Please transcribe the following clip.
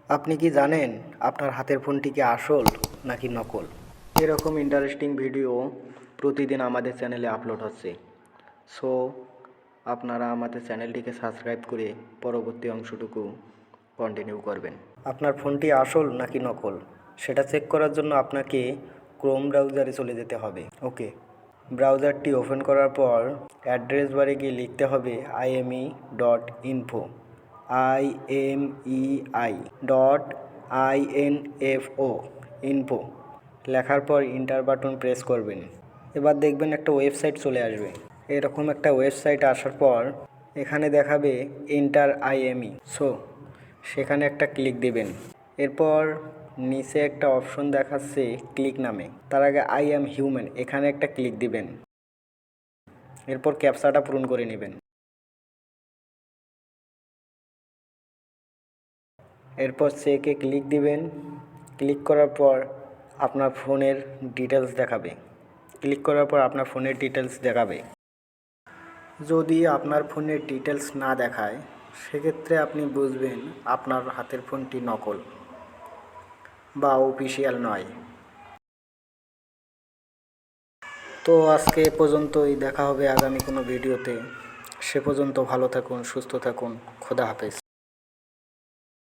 আপনি কি জানেন আপনার হাতের ফোনটি কি আসল নাকি নকল? এরকম ইন্টারেস্টিং ভিডিও প্রতিদিন আমাদের চ্যানেলে আপলোড হচ্ছে। সো আপনারা আমাদের চ্যানেলটিকে সাবস্ক্রাইব করে পরবর্তী অংশটুকু কন্টিনিউ করবেন। আপনার ফোনটি আসল নাকি নকল সেটা চেক করার জন্য আপনাকে ক্রোম ব্রাউজারে চলে যেতে হবে। ওকে, ব্রাউজারটি ওপেন করার পর অ্যাড্রেস বারে গিয়ে লিখতে হবে IME.info IMEI.info ইনফো লেখার পর ইন্টার বাটন প্রেস করবেন। এবার দেখবেন একটা ওয়েবসাইট চলে আসবে। এরকম একটা ওয়েবসাইট আসার পর এখানে দেখাবে এন্টার IME, সো সেখানে একটা ক্লিক দিবেন। এরপর নিচে একটা অপশন দেখাচ্ছে ক্লিক নামে, তার আগে আই অ্যাম হিউম্যান এখানে একটা ক্লিক দিবেন। এরপর ক্যাপচাটা পূরণ করে নেবেন। এরপর চেকে ক্লিক দিবেন। ক্লিক করার পর আপনার ফোনের ডিটেলস দেখাবে। ক্লিক করার পর আপনার ফোনের ডিটেলস দেখাবে। যদি আপনার ফোনের ডিটেলস না দেখায় সেক্ষেত্রে আপনি বুঝবেন আপনার হাতের ফোনটি নকল বা অফিশিয়াল নয়। তো আজকে এ পর্যন্তই, দেখা হবে আগামী কোনো ভিডিওতে। সে পর্যন্ত ভালো থাকুন, সুস্থ থাকুন, খোদা হাফেজ।